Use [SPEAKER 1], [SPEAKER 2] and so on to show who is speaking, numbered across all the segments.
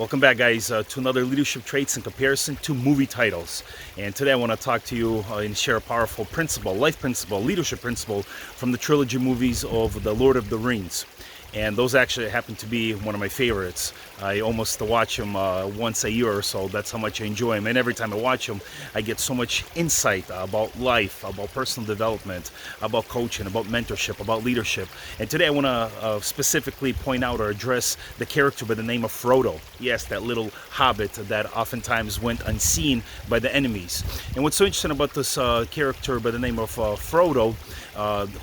[SPEAKER 1] Welcome back, guys, to another leadership traits in comparison to movie titles. And today I want to talk to you and share a powerful principle, life principle, leadership principle from the trilogy movies of The Lord of the Rings. And those actually happen to be one of my favorites. I almost watch them once a year or so. That's how much I enjoy them. And every time I watch them, I get so much insight about life, about personal development, about coaching, about mentorship, about leadership. And today I want to specifically point out or address the character by the name of Frodo. Yes, that little hobbit that oftentimes went unseen by the enemies. And what's so interesting about this character by the name of Frodo,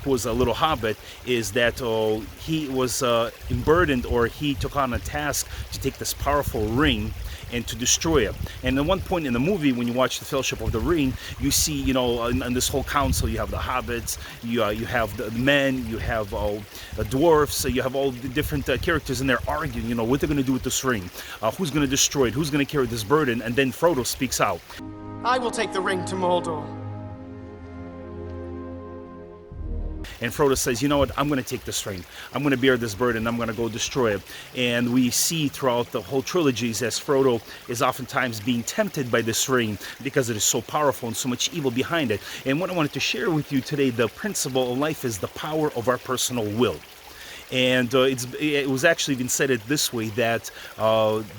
[SPEAKER 1] who was a little hobbit, is that he was burdened, or he took on a task to take this powerful ring and to destroy it. And at one point in the movie, when you watch the Fellowship of the Ring, you see, you know, in this whole council, you have the hobbits, you have the men, you have the dwarfs, you have all the different characters in there arguing, you know, what they're going to do with this ring, who's going to destroy it, who's going to carry this burden. And then Frodo speaks out.
[SPEAKER 2] I will take the ring to Mordor.
[SPEAKER 1] And Frodo says, you know what, I'm going to take this ring. I'm going to bear this burden. I'm going to go destroy it. And we see throughout the whole trilogies as Frodo is oftentimes being tempted by this ring because it is so powerful and so much evil behind it. And what I wanted to share with you today, the principle of life is the power of our personal will. And it was actually been said it this way, that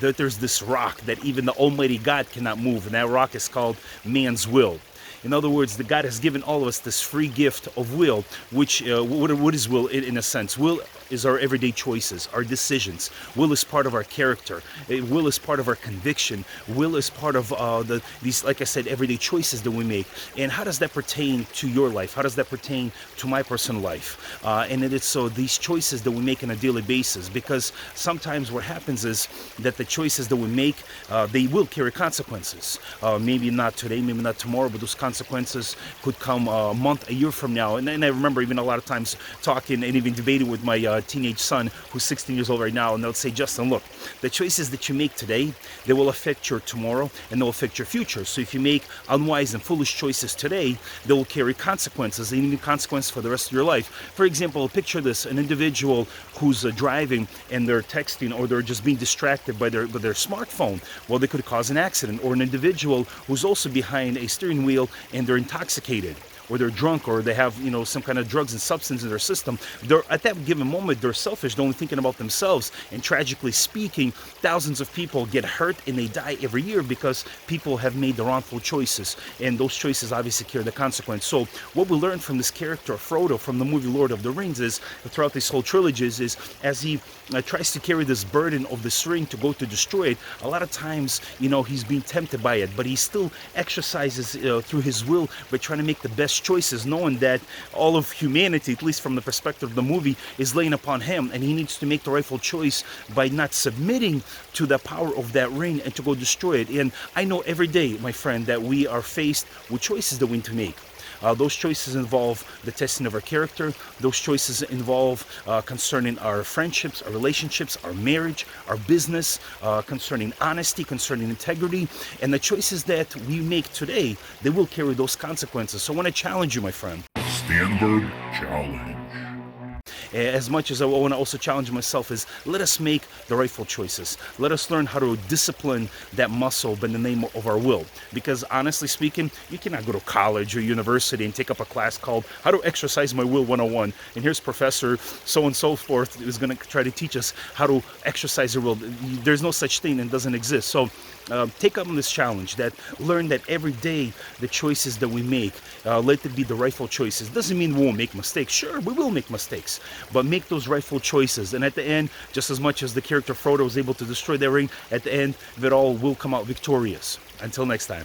[SPEAKER 1] there's this rock that even the Almighty God cannot move. And that rock is called man's will. In other words, the God has given all of us this free gift of will, which, what is will in a sense? Will is our everyday choices, our decisions. Will is part of our character. Will is part of our conviction. Will is part of these, like I said, everyday choices that we make. And how does that pertain to your life? How does that pertain to my personal life? And it's so these choices that we make on a daily basis, because sometimes what happens is that the choices that we make, they will carry consequences. Maybe not today, maybe not tomorrow, but those consequences could come a month, a year from now. And I remember even a lot of times talking and even debating with my teenage son, who's 16 years old right now, and they'll say, Justin, look, the choices that you make today, they will affect your tomorrow and they'll affect your future. So if you make unwise and foolish choices today, they will carry consequences, and even consequences for the rest of your life. For example, picture this: an individual who's driving and they're texting, or they're just being distracted by their smartphone. Well, they could cause an accident. Or an individual who's also behind a steering wheel and they're intoxicated, or they're drunk, or they have, you know, some kind of drugs and substance in their system. They're at that given moment, they're selfish, they're only thinking about themselves. And tragically speaking, thousands of people get hurt and they die every year because people have made the wrongful choices, and those choices obviously carry the consequence. So what we learn from this character Frodo from the movie Lord of the Rings is, throughout this whole trilogies, is as he tries to carry this burden of this ring to go to destroy it, a lot of times, you know, he's being tempted by it, but he still exercises through his will by trying to make the best choices, knowing that all of humanity, at least from the perspective of the movie, is laying upon him, and he needs to make the rightful choice by not submitting to the power of that ring and to go destroy it. And I know every day, my friend, that we are faced with choices that we need to make. Those choices involve the testing of our character. Those choices involve concerning our friendships, our relationships, our marriage, our business, concerning honesty, concerning integrity. And the choices that we make today, they will carry those consequences. So I want to challenge you, my friend.
[SPEAKER 3] Stanberg Challenge.
[SPEAKER 1] As much as I want to also challenge myself, is let us make the rightful choices. Let us learn how to discipline that muscle by the name of our will. Because honestly speaking, you cannot go to college or university and take up a class called How to Exercise My Will 101. And here's Professor so and so forth who's going to try to teach us how to exercise your will. There's no such thing, and doesn't exist. So take up on this challenge, that learn that every day the choices that we make, let it be the rightful choices. Doesn't mean we won't make mistakes. Sure, we will make mistakes, but make those rightful choices. And at the end, just as much as the character Frodo was able to destroy their ring, at the end of it all, will come out victorious. Until next time.